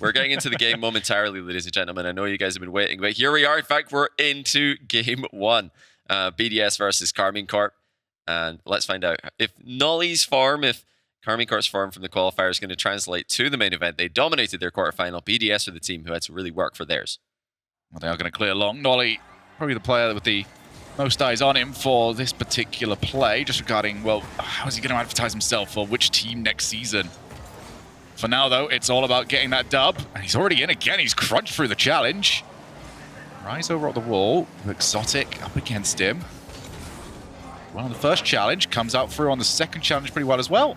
We're getting into the game momentarily, ladies and gentlemen. I know you guys have been waiting, but here we are. In fact, we're into game one. BDS versus Karmine Corp. And let's find out if Nolly's farm, if Karmine Corp's farm from the qualifier is going to translate to the main event. They dominated their quarterfinal. BDS are the team who had to really work for theirs. Well, they are going to clear long. Nolly, probably the player with the most eyes on him for this particular play, just regarding, well, how is he going to advertise himself for which team next season? For now, though, it's all about getting that dub. And he's already in again. He's crunched through the challenge. Rise over at the wall. Exotic up against him. Well, on the first challenge, comes out through on the second challenge pretty well as well.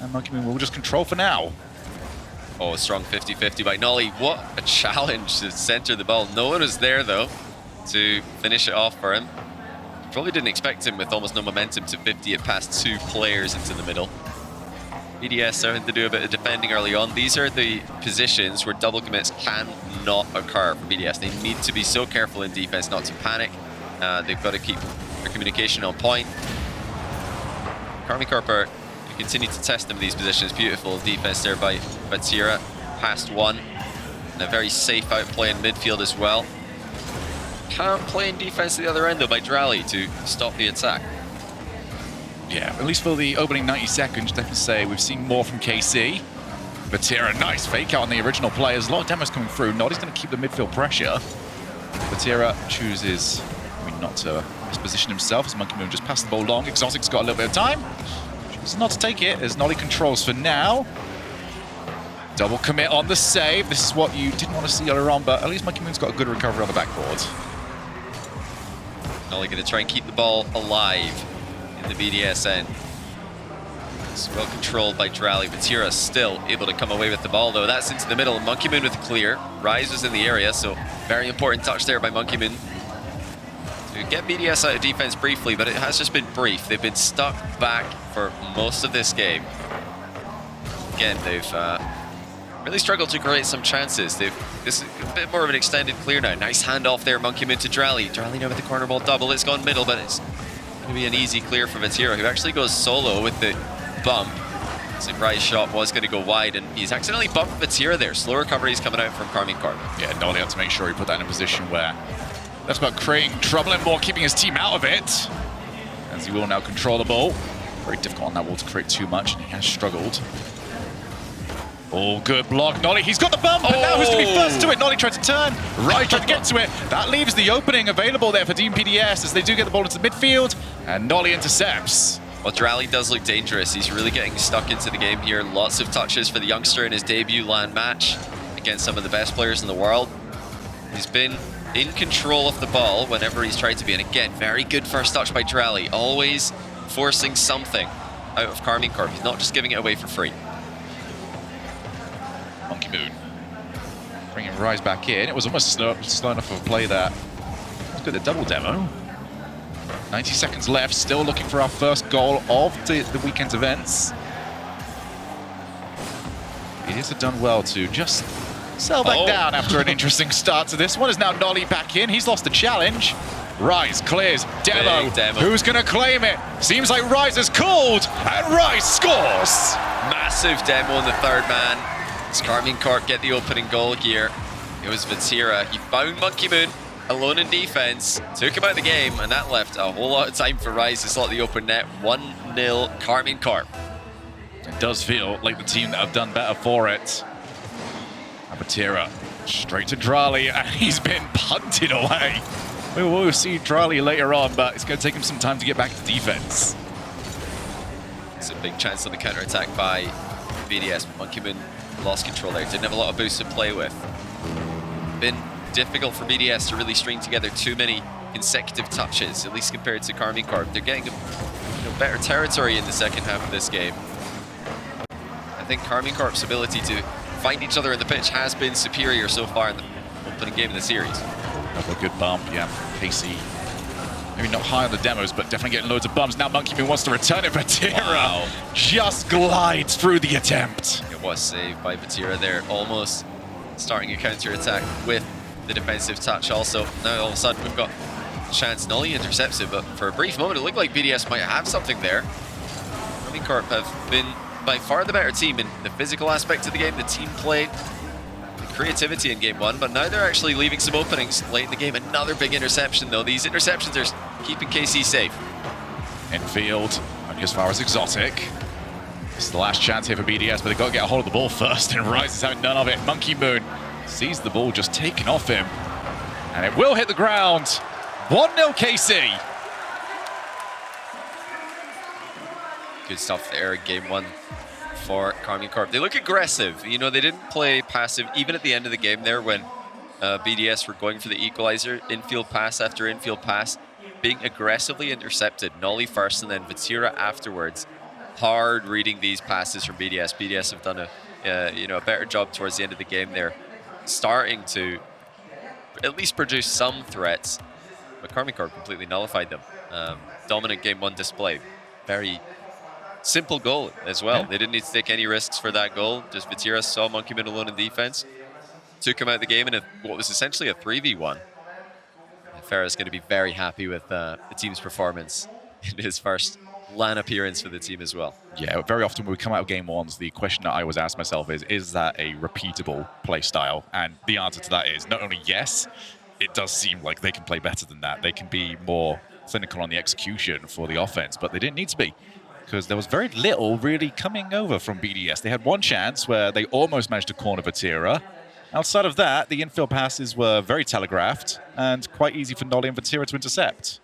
And Monkey Moon will just control for now. Oh, a strong 50-50 by Nolly. What a challenge to center the ball. No one was there, though, to finish it off for him. Probably didn't expect him with almost no momentum to 50 it past two players into the middle. BDS starting to do a bit of defending early on. These are the positions where double commits cannot occur for BDS. They need to be so careful in defense not to panic. They've got to keep their communication on point. Karmine Corp are continue to test them in these positions. Beautiful defense there by Vatira. Past one. And a very safe outplay in midfield as well. Can't play in defense at the other end though by Drally to stop the attack. Yeah, at least for the opening 90 seconds, definitely say we've seen more from KC. Vatira, nice fake out on the original players. A lot of demos coming through. Noddy's going to keep the midfield pressure. Vatira chooses not to misposition himself as Monkey Moon just passed the ball long. Exotic's got a little bit of time. Chooses not to take it as Nolly controls for now. Double commit on the save. This is what you didn't want to see earlier on, but at least Monkey Moon's got a good recovery on the backboard. Nolly going to try and keep the ball alive in the BDS end. It's well controlled by Drally. Vatira still able to come away with the ball though. That's into the middle. Monkey Moon with clear. Rise was in the area, so very important touch there by Monkey Moon to get BDS out of defense briefly, but it has just been brief. They've been stuck back for most of this game. Again, they've really struggled to create some chances. This is a bit more of an extended clear now. Nice handoff there, Monkey Moon to Drally. Drally now with the corner ball double. It's gone middle, but it's going to be an easy clear for Vatira, who actually goes solo with the bump. So Rise shot was going to go wide, and he's accidentally bumped Vatira there. Slow recoveries coming out from Karmine Corp. Yeah, Nolly had to make sure he put that in a position where that's about creating trouble and more keeping his team out of it, as he will now control the ball. Very difficult on that wall to create too much, and he has struggled. Oh, good block. Nolly, he's got the bump, and now who's going to be first to it? Nolly tried to turn, Rise tried to get to it. That leaves the opening available there for Team BDS as they do get the ball into the midfield, and Nolly intercepts. Well, Drally does look dangerous. He's really getting stuck into the game here. Lots of touches for the youngster in his debut LAN match against some of the best players in the world. He's been in control of the ball whenever he's tried to be. And again, very good first touch by Drally. Always forcing something out of Karmine Corp. He's not just giving it away for free. Monkey Moon bringing Rise back in. It was almost slow enough of a play there. Let's get the double demo. 90 seconds left, still looking for our first goal of the weekend's events. BDS have done well to just settle back down after an interesting start to this one. Is now Nolly back in. He's lost the challenge. Rise clears. Demo. Who's going to claim it? Seems like Rise is called, and Rise scores! Massive demo on the third man. As Karmine Corp get the opening goal here. It was Vatira. He found Monkey Moon alone in defense, took him out of the game, and that left a whole lot of time for Rise to slot the open net. 1-0 Karmine Corp. It does feel like the team that have done better for it. Vatira straight to Drally, and he's been punted away. We will see Drally later on, but it's going to take him some time to get back to defense. It's a big chance on the counter-attack by BDS. Monkey Moon lost control there. Didn't have a lot of boosts to play with. Been difficult for BDS to really string together too many consecutive touches, at least compared to Karmine Corp. They're getting better territory in the second half of this game. I think Karmine Corp's ability to find each other in the pitch has been superior so far in the opening game of the series. Another good bump, yeah, Casey. Maybe not high on the demos, but definitely getting loads of bumps. Now Monkey Moon wants to return it, Vatira just glides through the attempt. It was saved by Vatira there, almost starting a counter-attack with the defensive touch also. Now all of a sudden we've got a chance. Nolly intercepts it, but for a brief moment it looked like BDS might have something there. Corp have been by far the better team in the physical aspect of the game, the team play. creativity in game one, but now they're actually leaving some openings late in the game. Another big interception, though. These interceptions are keeping KC safe. Infield, only as far as Exotic. It's the last chance here for BDS, but they've got to get a hold of the ball first, and Rise is having none of it. Monkey Moon sees the ball just taken off him, and it will hit the ground. 1-0 KC. Good stuff there in game one for Karmine Corp. They look aggressive. You know, they didn't play passive even at the end of the game there when BDS were going for the equalizer. Infield pass after infield pass, being aggressively intercepted. Nolly first and then Vatira afterwards. Hard reading these passes from BDS. BDS have done a better job towards the end of the game there, starting to at least produce some threats. But Karmine Corp completely nullified them. Dominant game one display. Very simple goal as well. Yeah. They didn't need to take any risks for that goal. Just Vatira saw Monkey Moon alone in defense, took him out of the game in what was essentially a 3v1. Farah's going to be very happy with the team's performance in his first LAN appearance for the team as well. Yeah, very often when we come out of game ones, the question that I always ask myself is that a repeatable play style? And the answer to that is not only yes, it does seem like they can play better than that. They can be more clinical on the execution for the offense, but they didn't need to be, because there was very little really coming over from BDS. They had one chance where they almost managed to corner Vatira. Outside of that, the infield passes were very telegraphed and quite easy for Nolly and Vatira to intercept.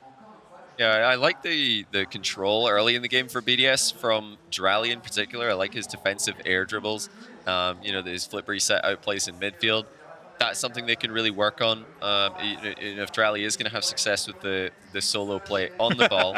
Yeah, I like the control early in the game for BDS from Drally in particular. I like his defensive air dribbles, his flip reset outplays in midfield. That's something they can really work on. If Drally is going to have success with the solo play on the ball,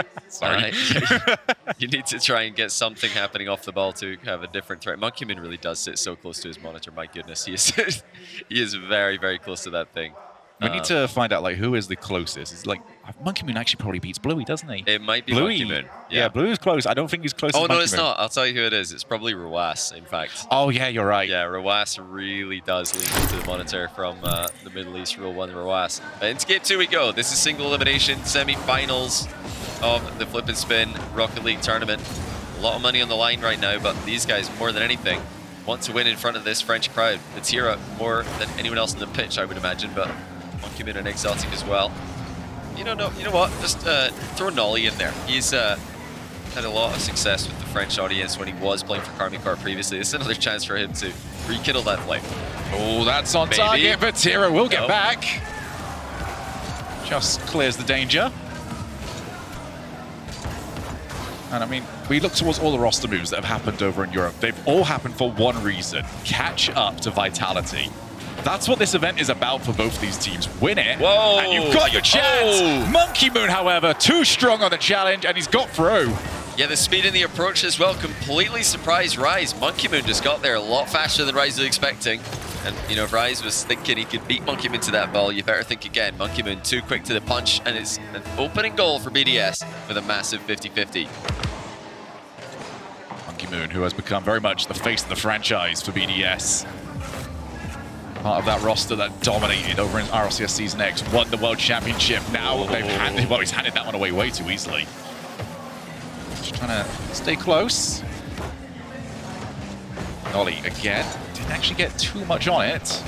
you need to try and get something happening off the ball to have a different threat. Monkey Moon really does sit so close to his monitor. My goodness, he is very, very close to that thing. We need to find out who is the closest. It's like Monkey Moon actually probably beats Bluey, doesn't he? It might be Bluey. Monkey Moon. Yeah, Bluey's close. I don't think he's close. Oh, to no, Monkey it's Moon. not. I'll tell you who it is. It's probably Rawas, in fact. Oh, yeah, you're right. Yeah, Rawas really does lean into the monitor from the Middle East Rule 1 Rawas. Into game 2 we go. This is single elimination semi-finals of the Flip and Spin Rocket League tournament. A lot of money on the line right now, but these guys, more than anything, want to win in front of this French crowd. Vatira more than anyone else on the pitch, I would imagine, but Monkey Moon and Exotic as well. You know what? Just throw Nolly in there. He's had a lot of success with the French audience when he was playing for Karmine Corp previously. This is another chance for him to rekindle that flame. Oh, that's on target. Vatira will get back. Just clears the danger. And I mean, we look towards all the roster moves that have happened over in Europe. They've all happened for one reason: catch up to Vitality. That's what this event is about for both these teams. Win it, whoa, and you've got your chance. Oh. Monkey Moon, however, too strong on the challenge, and he's got through. Yeah, the speed in the approach as well completely surprised Rise. Monkey Moon just got there a lot faster than Rise was expecting. And, if Rise was thinking he could beat Monkey Moon to that ball, you better think again. Monkey Moon too quick to the punch, and it's an opening goal for BDS with a massive 50-50. Monkey Moon, who has become very much the face of the franchise for BDS. Part of that roster that dominated over in RLCS Season X, won the World Championship. Now he's handed that one away way too easily. Just trying to stay close. Nolly again, didn't actually get too much on it.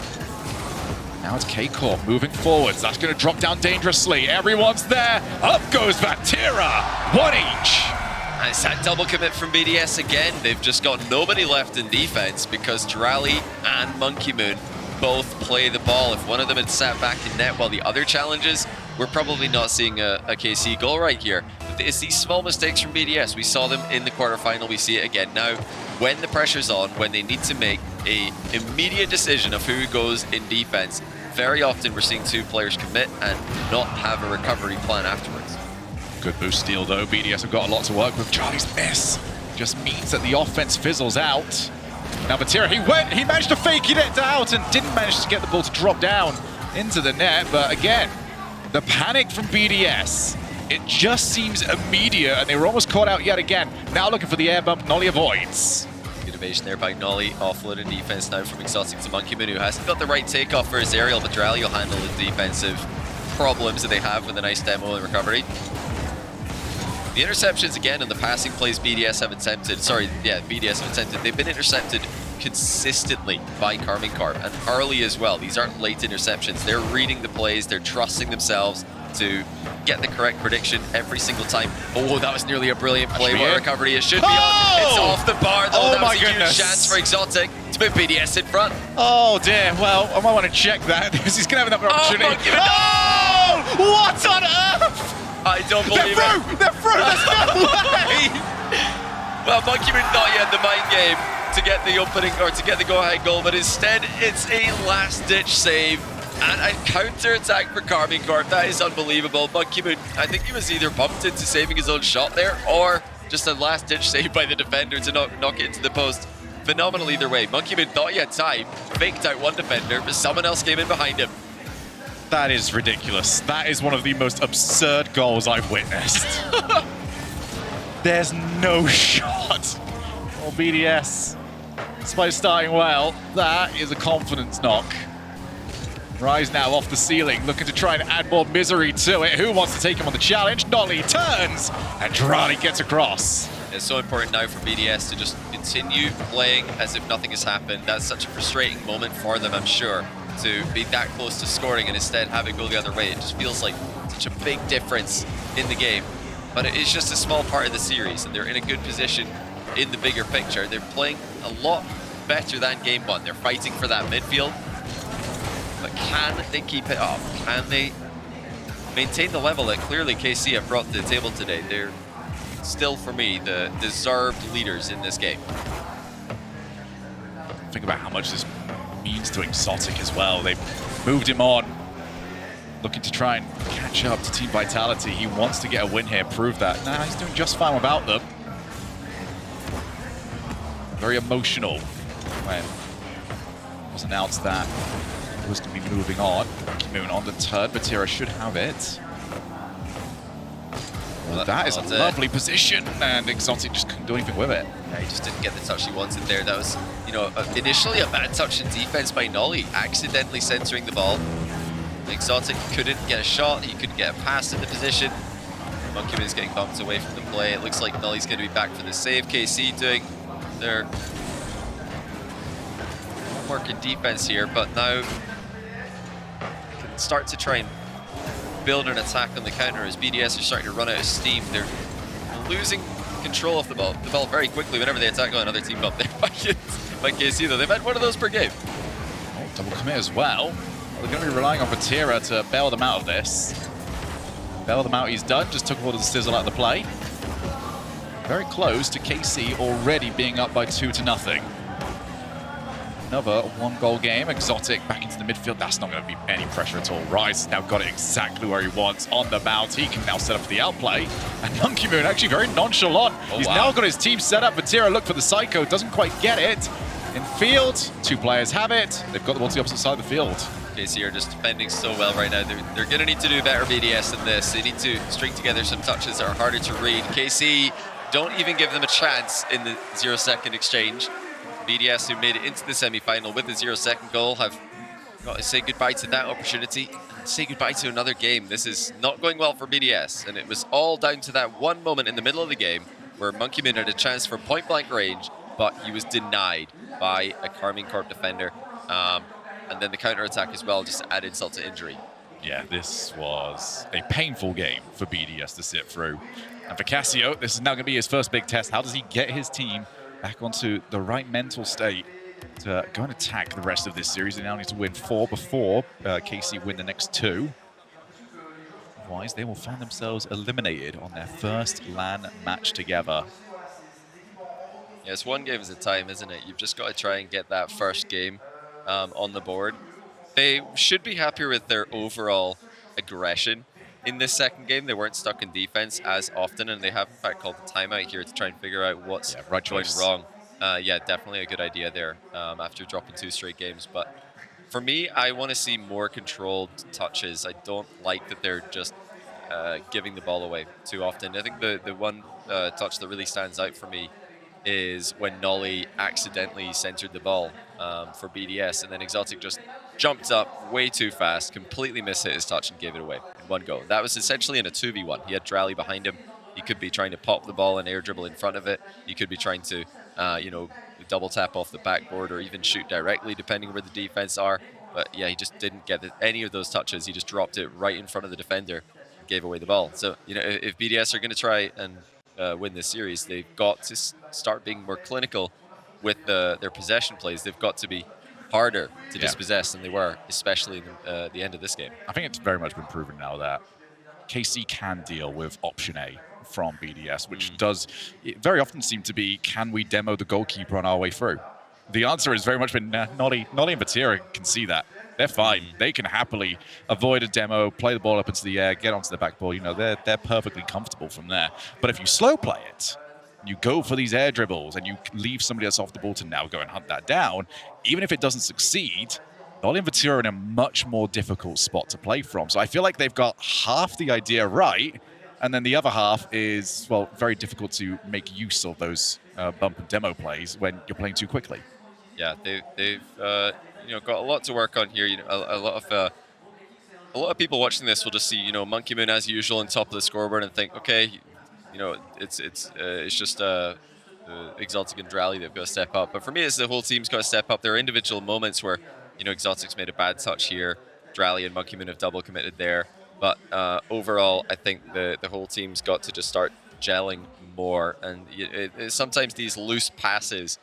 Now it's K-Corp moving forwards. That's going to drop down dangerously. Everyone's there. Up goes Vatira. One each. And it's that double commit from BDS again. They've just got nobody left in defense because Drally and Monkey Moon both play the ball. If one of them had sat back in net while the other challenges, we're probably not seeing a KC goal right here. It's these small mistakes from BDS. We saw them in the quarterfinal. We see it again now. When the pressure's on, when they need to make an immediate decision of who goes in defense, very often we're seeing two players commit and not have a recovery plan afterwards. Good boost steal though. BDS have got a lot to work with. Charlie's miss just means that the offense fizzles out. Now Vatira, he managed to fake it out and didn't manage to get the ball to drop down into the net. But again, the panic from BDS, it just seems immediate, and they were almost caught out yet again. Now looking for the air bump, Nolly avoids. Good evasion there by Nolly, offloading defense now from Exotic to Monkey Moon, who hasn't got the right takeoff for his aerial, but Drally will handle the defensive problems that they have with a nice demo and recovery. The interceptions again and the passing plays BDS have attempted, BDS have attempted, they've been intercepted consistently by Karmine Corp, and early as well. These aren't late interceptions. They're reading the plays. They're trusting themselves to get the correct prediction every single time. Oh, that was nearly a brilliant play. What recovery it should be on. It's off the bar, though. Oh, that was my a goodness. huge chance for Exotic to put BDS in front. Oh dear, well, I might want to check that because he's going to have another opportunity. Oh, what on earth? I don't believe it. They're through! There's no way! Well, Monkeyman thought he had the mind game to get the opening, or to get the go-ahead goal, but instead it's a last-ditch save and a counter-attack for Karmine Corp. That is unbelievable. Monkeyman, I think he was either bumped into saving his own shot there, or just a last-ditch save by the defender to knock it into the post. Phenomenal either way. Monkeyman thought he had time, faked out one defender, but someone else came in behind him. That is ridiculous. That is one of the most absurd goals I've witnessed. There's no shot. Oh, BDS. Despite starting well, that is a confidence knock. Rise now off the ceiling, looking to try and add more misery to it. Who wants to take him on the challenge? Nolly turns, and Drali gets across. It's so important now for BDS to just continue playing as if nothing has happened. That's such a frustrating moment for them, I'm sure, to be that close to scoring and instead have it go the other way. It just feels like such a big difference in the game. But it's just a small part of the series, and they're in a good position in the bigger picture. They're playing a lot better than game one. They're fighting for that midfield. But can they keep it up? Can they maintain the level that clearly KC have brought to the table today? They're still, for me, the deserved leaders in this game. Think about how much this means to Exotic as well. They've moved him on, looking to try and catch up to Team Vitality. He wants to get a win here, prove that. Nah, he's doing just fine without them. Very emotional when it was announced that he was going to be moving on. Moon on the turn, Batira should have it. Well, that is a lovely position, and Exotic just couldn't do anything with it. Yeah, he just didn't get the touch he wanted there. That was, you know, initially a bad touch in defense by Nolly, accidentally centering the ball. Exotic couldn't get a shot, he couldn't get a pass in the position. Monkeyman is getting bumped away from the play. It looks like Nolly's going to be back for the save. KC doing their work in defense here, but now can start to try and build an attack on the counter as BDS are starting to run out of steam. They're losing control of the ball very quickly whenever they attack another team up there by KC, though. They've had one of those per game. Oh, double commit as well. They're going to be relying on Batira to bail them out of this. Bail them out, he's done. Just took all of the sizzle out of the play. Very close to KC already being up by 2-0. Another one-goal game. Exotic back into the midfield. That's not going to be any pressure at all. Rise has now got it exactly where he wants on the mount. He can now set up for the outplay. And Monkeyman actually very nonchalant. He's now got his team set up. Batira look for the Psycho. Doesn't quite get it. In field, two players have it. They've got the ball to the opposite side of the field. KC are just defending so well right now. They're going to need to do better BDS than this. They need to string together some touches that are harder to read. KC don't even give them a chance in the 0-second exchange. BDS, who made it into the semi-final with the 0-second goal, have got to say goodbye to that opportunity and say goodbye to another game. This is not going well for BDS, and it was all down to that one moment in the middle of the game where Monkeyman had a chance for point-blank range, but he was denied by a Karmine Corp defender. And then the counter-attack as well, just to add insult to injury. Yeah, this was a painful game for BDS to sit through. And for Cassio, this is now going to be his first big test. How does he get his team back onto the right mental state to go and attack the rest of this series? They now need to win 4 before KC win the next 2. Otherwise, they will find themselves eliminated on their first LAN match together. Yeah, it's one game at a time, isn't it? You've just got to try and get that first game on the board. They should be happier with their overall aggression in this second game. They weren't stuck in defense as often, and they have in fact called the timeout here to try and figure out what's going wrong. Yeah, definitely a good idea there after dropping 2 straight games. But for me, I want to see more controlled touches. I don't like that they're just giving the ball away too often. I think the one touch that really stands out for me is when Nolly accidentally centered the ball for BDS, and then Exotic just jumped up way too fast, completely mishit his touch and gave it away in one go. That was essentially in a 2v1. He had Drali behind him. He could be trying to pop the ball and air dribble in front of it. He could be trying to, double tap off the backboard or even shoot directly, depending where the defense are. But yeah, he just didn't get any of those touches. He just dropped it right in front of the defender and gave away the ball. So, you know, if BDS are going to try and win this series, they've got to start being more clinical with their possession plays. They've got to be harder to dispossess than they were, especially in the end of this game. I think it's very much been proven now that KC can deal with option A from BDS, which does very often seem to be, can we demo the goalkeeper on our way through? The answer has very much been, Nolly and Vatira can see that. They're fine. They can happily avoid a demo, play the ball up into the air, get onto the backboard. You know, they're perfectly comfortable from there. But if you slow play it, you go for these air dribbles and you leave somebody else off the ball to now go and hunt that down, even if it doesn't succeed, Nolly and Vatira are in a much more difficult spot to play from. So I feel like they've got half the idea right, and then the other half is, well, very difficult to make use of those bump and demo plays when you're playing too quickly. Yeah, they've you know, got a lot to work on here. You know, a lot of people watching this will just see, you know, Monkey Moon as usual on top of the scoreboard and think, okay, you know, it's just Exotic and Drally that've got to step up. But for me, it's the whole team's got to step up. There are individual moments where, you know, Exotic's made a bad touch here. Drally and Monkey Moon have double committed there. But overall, I think the whole team's got to just start gelling more. And sometimes these loose passes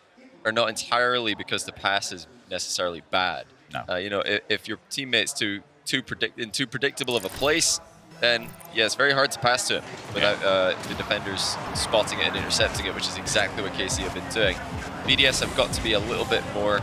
are not entirely because the pass is necessarily bad. No. You know, if your teammate's in too predictable of a place, then yeah, it's very hard to pass to him without the defenders spotting it and intercepting it, which is exactly what KC have been doing. BDS have got to be a little bit more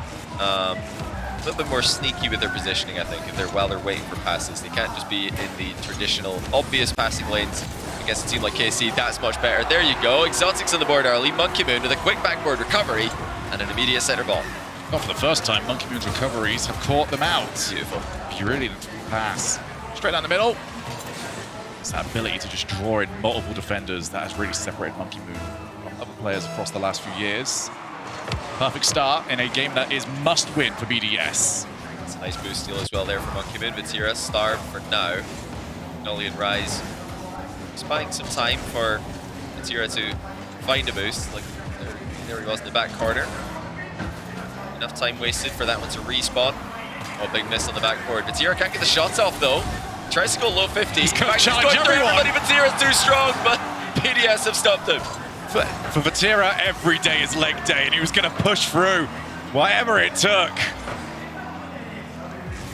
sneaky with their positioning, I think, while they're waiting for passes. They can't just be in the traditional, obvious passing lanes against a team like KC. That's much better. There you go. Exotics on the board early. Monkey Moon with a quick backboard recovery and an immediate center ball. Not for the first time, Monkey Moon's recoveries have caught them out. Beautiful. Brilliant pass. Straight down the middle. It's that ability to just draw in multiple defenders that has really separated Monkey Moon from other players across the last few years. Perfect start in a game that is must-win for BDS. It's a nice boost steal as well there for Monkey Moon. Vatira starved for now. Nolly and Rise just buying some time for Vatira to find a boost. Like there he was in the back corner. Enough time wasted for that one to respawn. Oh, big miss on the backboard. Vatira can't get the shots off though. Tries to go low 50. He's going to challenge everyone. Vatira's too strong, but BDS have stopped him. For Vatira, every day is leg day, and he was going to push through whatever it took.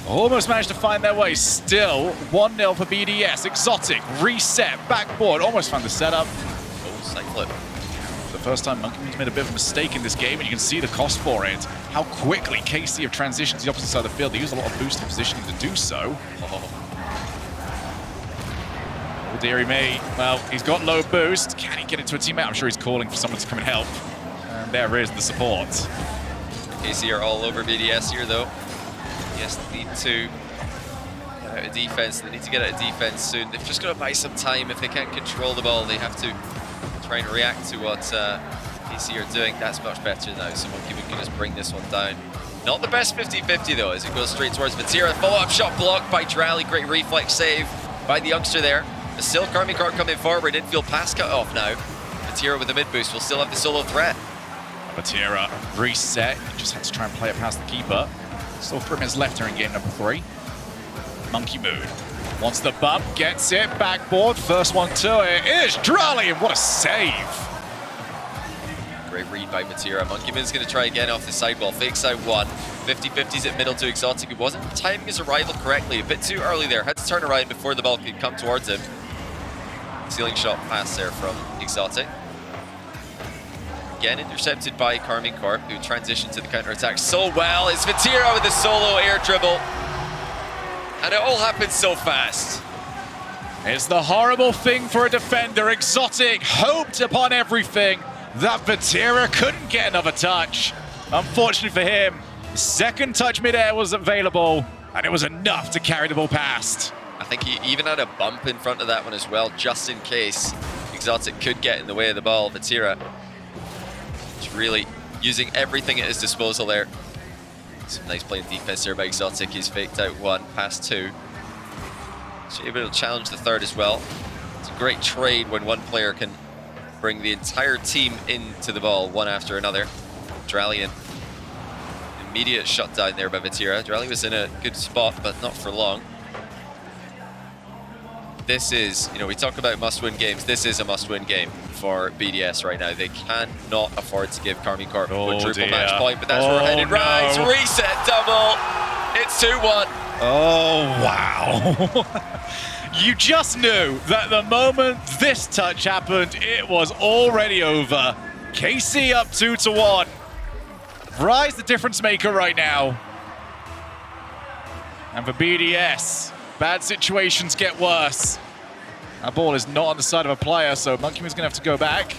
Almost managed to find their way. Still 1-0 for BDS. Exotic, reset, backboard, almost found the setup. Oh, side flip. For the first time, Monkey Moon's made a bit of a mistake in this game, and you can see the cost for it. How quickly KC have transitioned to the opposite side of the field. They use a lot of boosted positioning to do so. Oh, dearie me. Well, he's got low boost. Can he get into a teammate? I'm sure he's calling for someone to come and help. And there is the support. KC are all over BDS here, though. Yes, they need to get out of defense. They need to get out of defense soon. They've just got to buy some time. If they can't control the ball, they have to try and react to what KC are doing. That's much better now, so Monkey Moon can just bring this one down. Not the best 50-50 though, as it goes straight towards Vatira. Follow-up shot blocked by Drally. Great reflex save by the youngster there. But still, Karmine Corp coming forward. Infield pass cut off now. Vatira with a mid boost will still have the solo threat. Vatira reset. He just had to try and play it past the keeper. Still 3 minutes left here in game number 3. Monkey Moon wants the bump, gets it, backboard. First one to it is Drally, and what a save. Great read by Vatira. Monkey Moon's going to try again off the sidewall. Fake side one. 50-50s at middle to Exotic, who wasn't timing his arrival correctly. A bit too early there. Had to turn around before the ball could come towards him. Ceiling shot pass there from Exotic. Again, intercepted by Karmine Corp, who transitioned to the counter-attack so well. It's Vatira with the solo air dribble. And it all happens so fast. It's the horrible thing for a defender. Exotic hoped upon everything that Vatira couldn't get another touch. Unfortunately for him, the second touch mid-air was available, and it was enough to carry the ball past. I think he even had a bump in front of that one as well, just in case Exotic could get in the way of the ball. Vatira just really using everything at his disposal there. Some nice playing defense there by Exotic. He's faked out one, past two. So able to challenge the third as well. It's a great trade when one player can bring the entire team into the ball one after another. Drally immediate shutdown there by Vatira. Drally was in a good spot, but not for long. This is, we talk about must-win games. This is a must-win game for BDS right now. They cannot afford to give Karmine Corp a quadruple match point, but that's where we're headed. Rise, reset, double. It's 2-1. Oh, wow. You just knew that the moment this touch happened, it was already over. KC up 2-1. Rise the difference maker right now. And for BDS, bad situations get worse. That ball is not on the side of a player, so Monkeyman's gonna have to go back.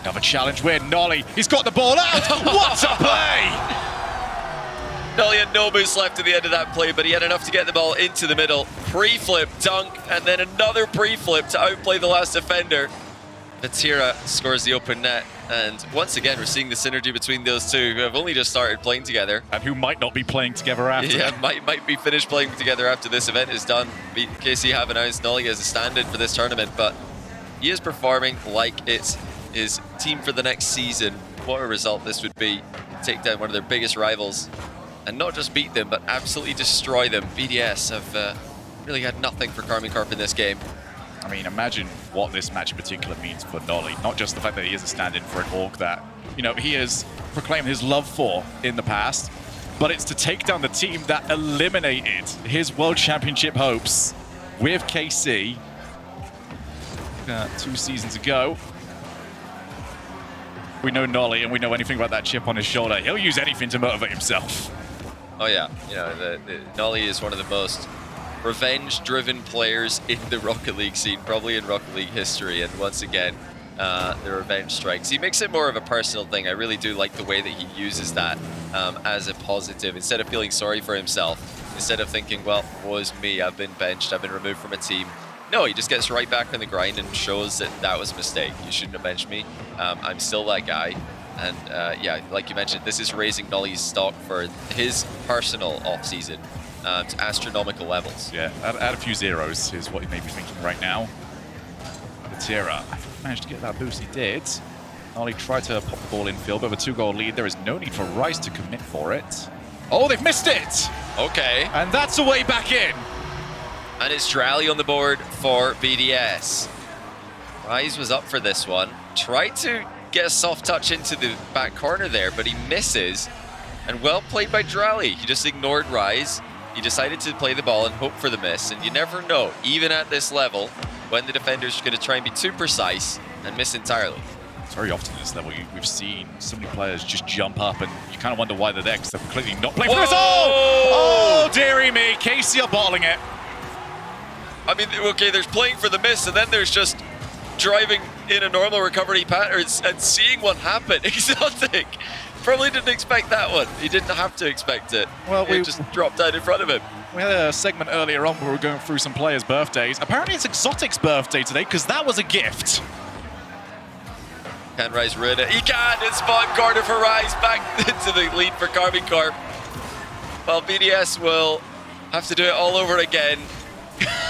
Another challenge win. Nolly, he's got the ball out. What a play! Nolly had no boost left at the end of that play, but he had enough to get the ball into the middle. Pre-flip, dunk, and then another pre-flip to outplay the last defender. Vatira scores the open net, and once again, we're seeing the synergy between those two who have only just started playing together. And who might not be playing together after. Yeah, might be finished playing together after this event is done. KC have announced Nolly as a stand-in for this tournament, but he is performing like it's his team for the next season. What a result this would be. Take down one of their biggest rivals, and not just beat them, but absolutely destroy them. BDS have really had nothing for Karmine Corp in this game. I mean, imagine what this match in particular means for Nolly. Not just the fact that he is a stand-in for an org that, he has proclaimed his love for in the past, but it's to take down the team that eliminated his World Championship hopes with KC 2 seasons ago. We know Nolly, and we know anything about that chip on his shoulder. He'll use anything to motivate himself. Oh yeah, Nolly is one of the most revenge-driven players in the Rocket League scene, probably in Rocket League history. And once again, the revenge strikes. He makes it more of a personal thing. I really do like the way that he uses that as a positive. Instead of feeling sorry for himself, instead of thinking, well, woe is me, I've been benched, I've been removed from a team. No, he just gets right back on the grind and shows that that was a mistake. You shouldn't have benched me. I'm still that guy. And yeah, like you mentioned, this is raising Nolly's stock for his personal off-season to astronomical levels. Yeah, add a few zeros is what he may be thinking right now. Vatira managed to get that boost, he did. Nolly tried to pop the ball in field, but with a 2-goal lead, there is no need for Rice to commit for it. Oh, they've missed it! Okay. And that's a way back in. And it's Drally on the board for BDS. Rise was up for this one. Tried to get a soft touch into the back corner there, but he misses. And well played by Drally. He just ignored Rise. He decided to play the ball and hope for the miss. And you never know, even at this level, when the defender's going to try and be too precise and miss entirely. It's very often at this level, we've seen so many players just jump up and you kind of wonder why they're there because they're completely not playing for this. Oh, dearie me. Casey are bottling it. I mean, okay, there's playing for the miss, and then there's just driving in a normal recovery pattern and seeing what happened. Exotic. Probably didn't expect that one. He didn't have to expect it. Well, it just dropped down in front of him. We had a segment earlier on where we were going through some players' birthdays. Apparently it's Exotic's birthday today because that was a gift. Can Rise ruin it? He can! It's spot corner for Rise, back into the lead for Karmine Corp. Well, BDS will have to do it all over again.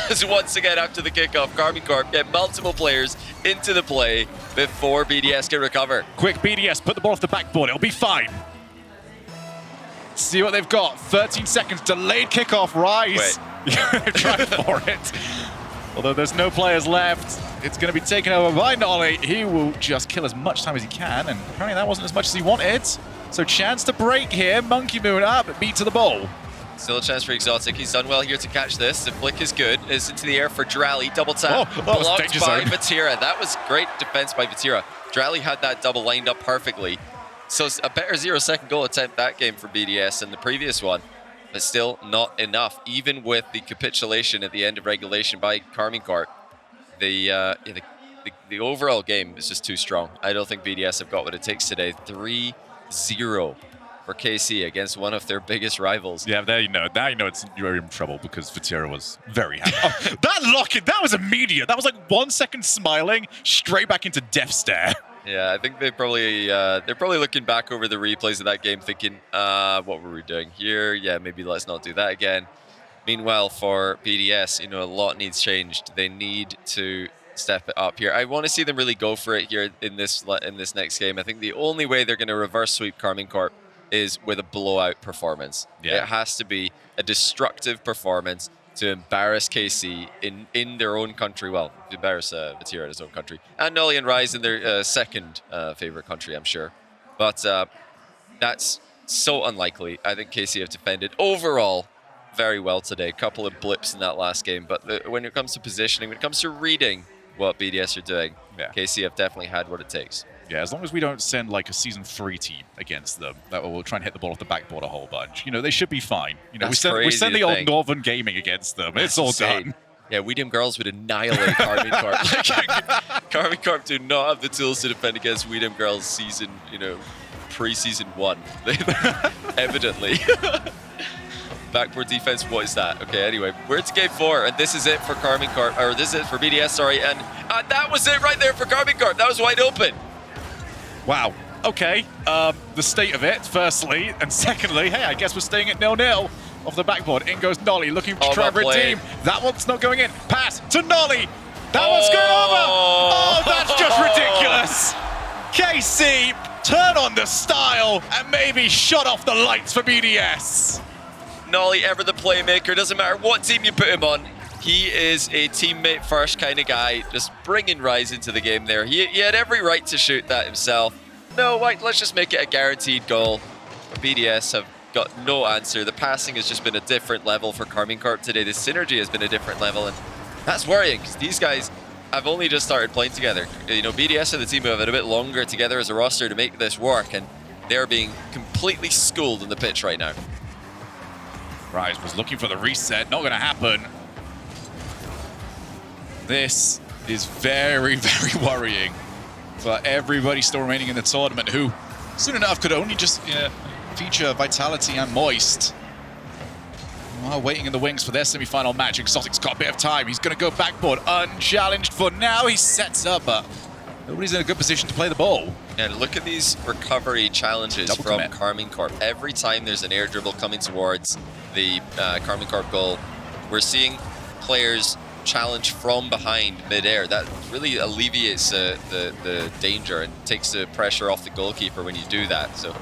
So once again, after the kickoff, Karmine Corp get multiple players into the play before BDS can recover. Quick, BDS, put the ball off the backboard. It'll be fine. See what they've got. 13 seconds, delayed kickoff. Rise. They've tried for it. Although there's no players left, it's going to be taken over by Nolly. He will just kill as much time as he can, and apparently that wasn't as much as he wanted. So chance to break here. Monkey Moon up, beat to the ball. Still a chance for Exotic. He's done well here to catch this. The flick is good. It's into the air for Drally. Double tap. Blocked by Vatira. That was great defense by Vatira. Drally had that double lined up perfectly. So a better 0-second goal attempt that game for BDS than the previous one. But still not enough. Even with the capitulation at the end of regulation by Karmine Corp, the overall game is just too strong. I don't think BDS have got what it takes today. 3-0. For KC against one of their biggest rivals. Yeah, there you know. Now you know you're in trouble because Vatira was very happy. Oh, that lock-in, that was immediate. That was like 1 second smiling, straight back into death stare. Yeah, I think they're probably looking back over the replays of that game thinking, what were we doing here? Yeah, maybe let's not do that again. Meanwhile, for BDS, a lot needs changed. They need to step it up here. I want to see them really go for it here in this next game. I think the only way they're going to reverse sweep Karmine Corp is with a blowout performance. Yeah. It has to be a destructive performance to embarrass KC in their own country. Well, to embarrass Vatira in his own country. And Nolly and Rise in their second favorite country, I'm sure. But that's so unlikely. I think KC have defended overall very well today. A couple of blips in that last game. But when it comes to positioning, when it comes to reading what BDS are doing, KC have definitely had what it takes. Yeah, as long as we don't send like a Season 3 team against them, that will try and hit the ball off the backboard a whole bunch. You know, they should be fine. You know, we send the old Northern Gaming against them. It's all done. Yeah, Weedham Girls would annihilate Karmine Corp. Karmine Corp do not have the tools to defend against Weedham Girls season, pre-season 1. Evidently. Backboard defense, what is that? Okay, anyway, we're to game 4, and this is it for Karmine Corp, or this is it for BDS, sorry, and that was it right there for Karmine Corp. That was wide open. Wow. Okay. The state of it, firstly, and secondly, hey, I guess we're staying at 0-0 off the backboard. In goes Nolly, looking to try and redeem. That one's not going in. Pass to Nolly. That one's going over. Oh, that's just ridiculous. KC, turn on the style and maybe shut off the lights for BDS. Nolly, ever the playmaker. Doesn't matter what team you put him on. He is a teammate first kind of guy, just bringing Rise into the game there. He had every right to shoot that himself. No, let's just make it a guaranteed goal. BDS have got no answer. The passing has just been a different level for Karmine Corp today. The synergy has been a different level, and that's worrying because these guys have only just started playing together. BDS are the team who have had a bit longer together as a roster to make this work, and they're being completely schooled on the pitch right now. Rise was looking for the reset, not going to happen. This is very, very worrying for everybody still remaining in the tournament who soon enough could only just feature Vitality and Moist. While waiting in the wings for their semi-final match, Exotic's got a bit of time. He's going to go backboard unchallenged for now. He sets up, but nobody's in a good position to play the ball. And look at these recovery challenges from Karmine Corp. Every time there's an air dribble coming towards the Karmine Corp goal, we're seeing players challenge from behind mid-air. That really alleviates the danger and takes the pressure off the goalkeeper when you do that. So,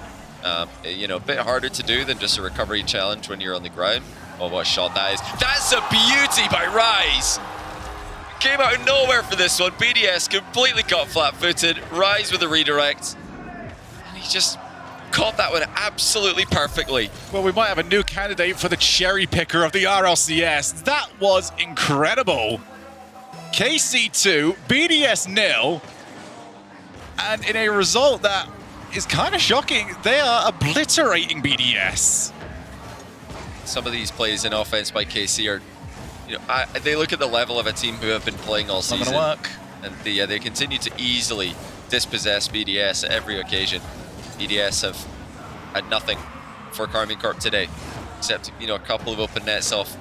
a bit harder to do than just a recovery challenge when you're on the ground. Oh, what a shot that is. That's a beauty by Rise. Came out of nowhere for this one. BDS completely got flat-footed. Rise with a redirect. And he just caught that one absolutely perfectly. Well, we might have a new candidate for the cherry picker of the RLCS. That was incredible. KC 2, BDS 0. And in a result that is kind of shocking, they are obliterating BDS. Some of these plays in offense by KC are, they look at the level of a team who have been playing all season. Not gonna work. And they continue to easily dispossess BDS at every occasion. BDS have had nothing for Karmine Corp today, except a couple of open nets off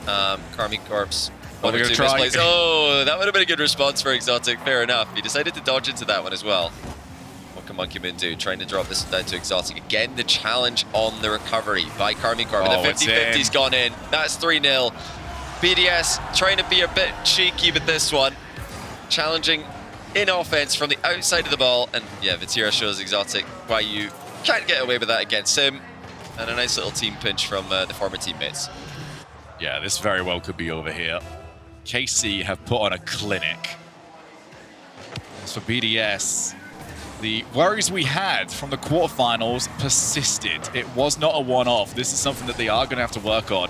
Karmine Corp's one or two misplays. Oh, that would have been a good response for Exotic. Fair enough. He decided to dodge into that one as well. What can Monkey Moon do? Trying to drop this down to Exotic. Again, the challenge on the recovery by Karmine Corp. And the 50-50's gone in. That's 3-0. BDS trying to be a bit cheeky with this one. Challenging in offense from the outside of the ball. And yeah, Vatira shows Exotic why you can't get away with that against him. And a nice little team pinch from the former teammates. Yeah, this very well could be over here. KC have put on a clinic. As for BDS, the worries we had from the quarterfinals persisted. It was not a one-off. This is something that they are going to have to work on.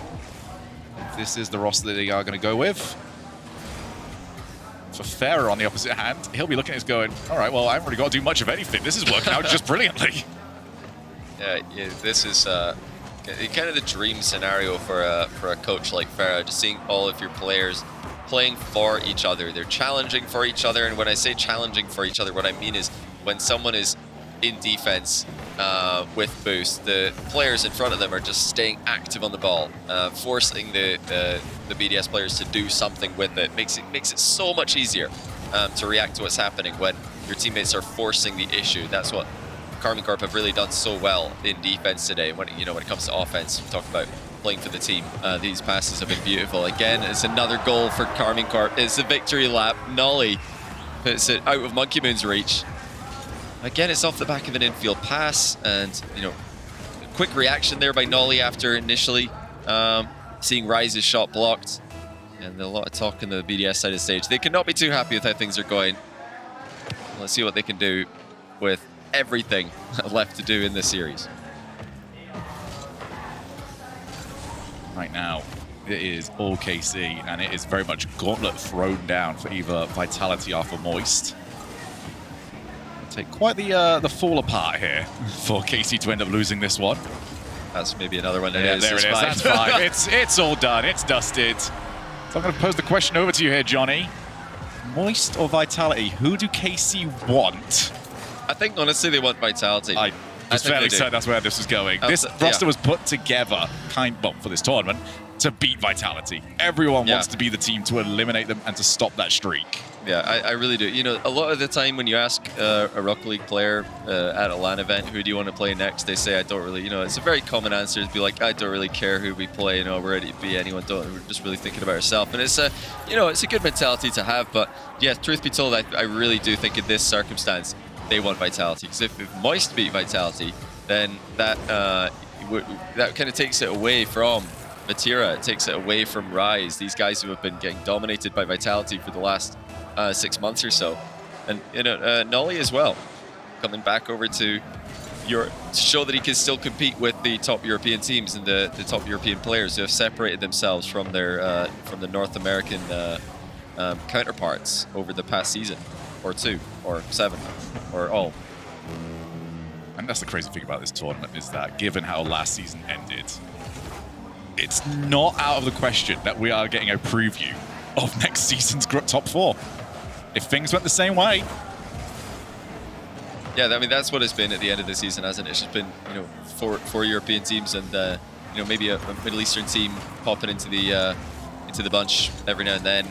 This is the roster that they are going to go with. For Farah on the opposite hand, he'll be looking at this going, all right, well, I haven't really got to do much of anything. This is working out just brilliantly. Yeah, this is kind of the dream scenario for a coach like Farah, just seeing all of your players playing for each other. They're challenging for each other, and when I say challenging for each other, what I mean is when someone is in defense with boost, the players in front of them are just staying active on the ball, forcing the BDS players to do something with it. Makes it so much easier to react to what's happening when your teammates are forcing the issue. That's what Karmine Corp have really done so well in defense today. When it comes to offense, we talk about playing for the team. These passes have been beautiful. Again, it's another goal for Karmine Corp. It's a victory lap. Nolly puts it out of Monkey Moon's reach. Again, it's off the back of an infield pass, and quick reaction there by Nolly after initially seeing Rise's shot blocked. And a lot of talk in the BDS side of the stage. They cannot be too happy with how things are going. Let's see what they can do with everything left to do in this series. Right now, it is all KC, and it is very much gauntlet thrown down for either Vitality or for Moist. Take quite the fall apart here for KC to end up losing this one. That's maybe another one. Yeah, there it is. That's fine. It's all done. It's dusted. So I'm going to pose the question over to you here, Johnny. Moist or Vitality? Who do KC want? I think, honestly, they want Vitality. I was fairly certain that's where this was going. This roster was put together, for this tournament, to beat Vitality. Everyone wants to be the team to eliminate them and to stop that streak. Yeah, I really do. A lot of the time when you ask a Rocket League player at a LAN event, who do you want to play next, they say, I don't really, it's a very common answer to be like, I don't really care who we play, we're ready to be anyone, we're just really thinking about ourselves. And it's a, it's a good mentality to have, but yeah, truth be told, I really do think in this circumstance, they want Vitality. Because if Moist beat Vitality, then that kind of takes it away from Vatira, it takes it away from Rise, these guys who have been getting dominated by Vitality for the last 6 months or so. And Nolly as well, coming back over to show that he can still compete with the top European teams and the top European players who have separated themselves from their from the North American counterparts over the past season, or 2, or 7, or all. And that's the crazy thing about this tournament, is that given how last season ended, it's not out of the question that we are getting a preview of next season's top 4. If things went the same way. Yeah, I mean, that's what it's been at the end of the season, hasn't it? It's just been, four European teams and, maybe a Middle Eastern team popping into the bunch every now and then,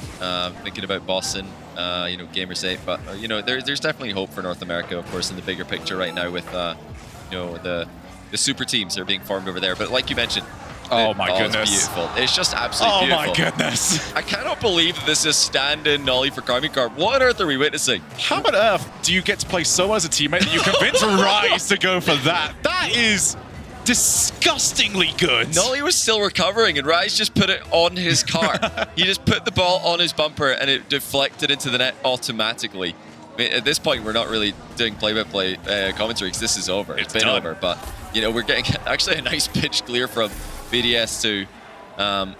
thinking about Boston, Gamers 8. But, there's definitely hope for North America, of course, in the bigger picture right now with, the super teams that are being formed over there. But like you mentioned, oh my goodness. It's beautiful. It's just absolutely beautiful. Oh my goodness. I cannot believe that this is stand-in Nolly for Karmine Corp. What on earth are we witnessing? How on earth do you get to play so as a teammate that you convince Rise to go for that? That is disgustingly good. Nolly was still recovering and Rise just put it on his car. He just put the ball on his bumper and it deflected into the net automatically. I mean, at this point, we're not really doing play-by-play commentary because this is over. It's been done. Over. But, we're getting actually a nice pitch clear from BDS to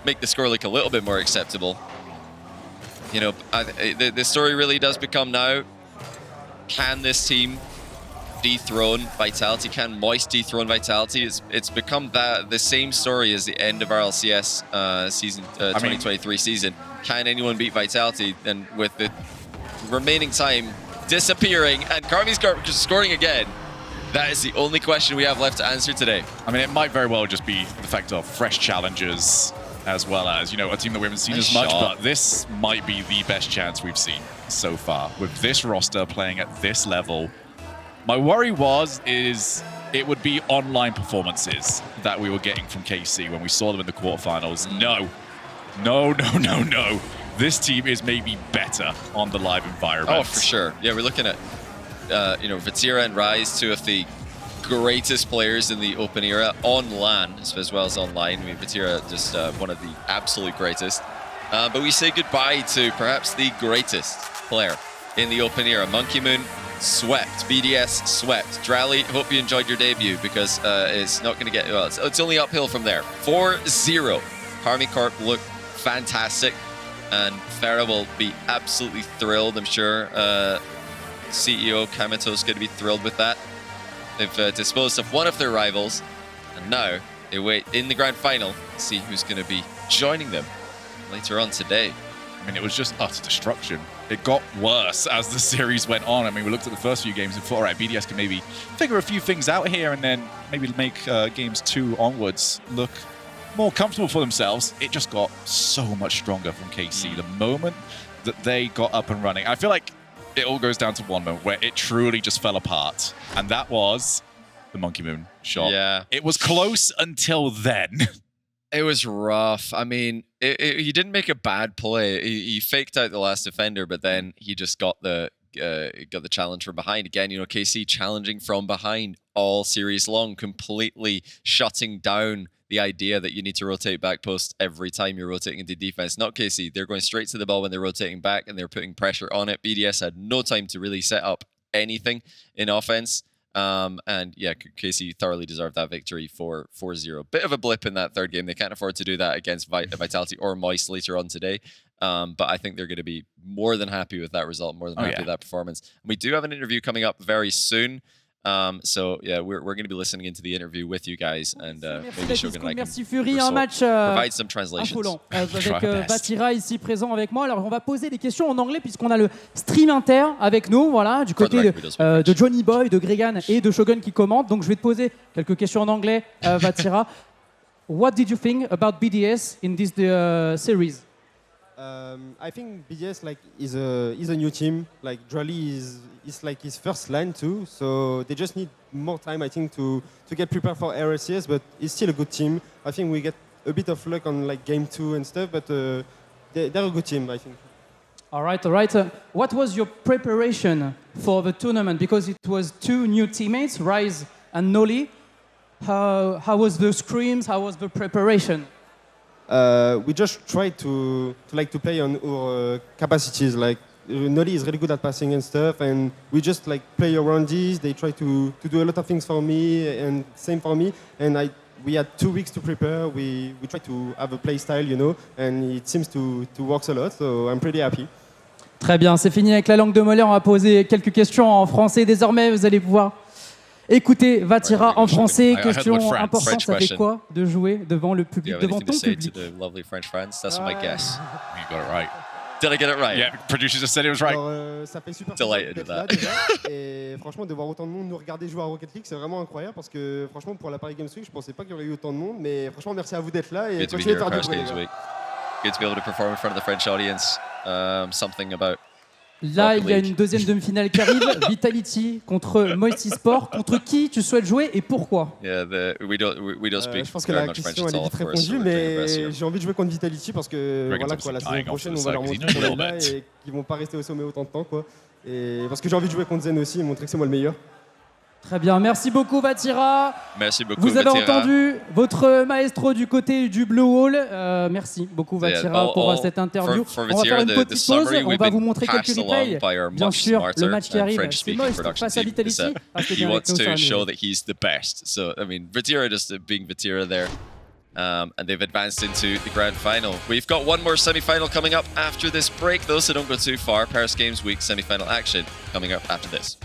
make the score look a little bit more acceptable. The story really does become now, can this team dethrone Vitality? Can Moist dethrone Vitality? It's become the same story as the end of our LCS season, 2023 season. Can anyone beat Vitality? And with the remaining time disappearing and Karmine's Corp scoring again, that is the only question we have left to answer today. I mean, it might very well just be the fact of fresh challengers, as well as, a team that we haven't seen as much, but this might be the best chance we've seen so far. With this roster playing at this level, my worry is it would be online performances that we were getting from KC when we saw them in the quarterfinals. No. This team is maybe better on the live environment. Oh, for sure. Yeah, we're looking at, Vatira and Rise, 2 of the greatest players in the open era on LAN as well as online. I mean, Vatira just one of the absolute greatest. But we say goodbye to perhaps the greatest player in the open era. Monkey Moon swept. BDS swept. Drally, hope you enjoyed your debut because it's not going to get, well, it's only uphill from there. 4-0. Karmine Corp look fantastic. And Farah will be absolutely thrilled, I'm sure. CEO Kamito's going to be thrilled with that. They've disposed of one of their rivals, and now they wait in the grand final to see who's going to be joining them later on today. I mean, it was just utter destruction. It got worse as the series went on. I mean, we looked at the first few games and thought, all right, BDS can maybe figure a few things out here and then maybe make games 2 onwards look more comfortable for themselves. It just got so much stronger from KC the moment that they got up and running. I feel like it all goes down to one moment where it truly just fell apart, and that was the Monkey Moon shot. Yeah. It was close until then. It was rough. I mean, he didn't make a bad play. He faked out the last defender, but then he just got the challenge from behind. Again, you know, KC challenging from behind all series long, completely shutting down the idea that you need to rotate back post every time you're rotating into defense. Not KC. They're going straight to the ball when they're rotating back, and they're putting pressure on it. BDS had no time to really set up anything in offense. And yeah, KC thoroughly deserved that victory for 4-0. Bit of a blip in that third game. They can't afford to do that against Vitality or Moist later on today. But I think they're going to be more than happy with that result, more than happy with that performance. And we do have an interview coming up very soon. So yeah, we're going to be listening into the interview with you guys, and maybe Shogun and I Merci Fury, can un match provide some translations. affolant avec Vatira ici présent avec moi. Alors on va poser des questions en anglais puisqu'on a le stream inter avec nous, voilà, du côté de Johnny Boy, de Gregan et de Shogun qui commentent. Donc je vais te poser quelques questions en anglais, Vatira. What did you think about BDS in this series? I think BDS is a new team. Like Drally is like his first line too, so they just need more time, I think, to get prepared for RSCS. But it's still a good team. I think we get a bit of luck on like game 2 and stuff, but they're a good team, I think. All right. What was your preparation for the tournament? Because it was 2 new teammates, Rise and Noli. How was the scrims? How was the preparation? We just try to play on our capacities. Like Noli is really good at passing and stuff, and we just like play around these. They try to do a lot of things for me, and same for me. And we had 2 weeks to prepare. We try to have a play style, you know, and it seems to work a lot. So I'm pretty happy. Très bien, c'est fini avec la langue de Molière. On va poser quelques questions en français. Désormais, vous allez pouvoir écouter Vatira en français. Question importante, ça fait quoi de jouer devant le public, devant ton public? Lovely French fans. That's my guess. You got it right. Did I get it right? Yeah, producers just said it was right. Alors, ça fait super Delighted d'être with là that. déjà. Et franchement, de voir autant de monde nous regarder jouer à Rocket League, c'est vraiment incroyable parce que franchement, pour la Paris Games Week, je pensais pas qu'il y aurait eu autant de monde. Mais franchement, merci à vous d'être là et Good to be continuez here de at faire du Paris bruit. Games Week. Good to be able to perform in front of the French audience. Something about Là, il y a une deuxième demi-finale qui arrive. Vitality contre Moist Sport. Contre qui tu souhaites jouer et pourquoi? Yeah, we don't speak Je pense que very la much French question at elle est all, vite of course. So répondue, we're doing our best mais here. j'ai envie de jouer contre Vitality parce que Dragon's voilà quoi, la obviously saison dying off prochaine for on va leur the montrer side, 'cause he qu'on knows est a là little et qu'ils vont pas rester au sommet autant de temps quoi. Et parce que j'ai envie de jouer contre Zen aussi et montrer que c'est moi le meilleur. Très bien, merci beaucoup Vatira. Merci beaucoup, Vous avez Vatira. entendu votre maestro du côté du Blue Wall. Merci beaucoup Vatira pour cette interview. For On va faire Vatira, une the petite pause. summary On we've va vous been montrer quelques passed replays. along by our Bien much sûr, le smarter match qui and arrive, c'est French-speaking Moist production face à team. Vitality. Restez He bien avec wants nous, ça va to mieux. show that he's the best. So, I mean, Vatira just being Vatira there. And they've advanced into the grand final. We've got one more semi-final coming up after this break, though, so don't go too far. Paris Games Week semi-final action coming up after this.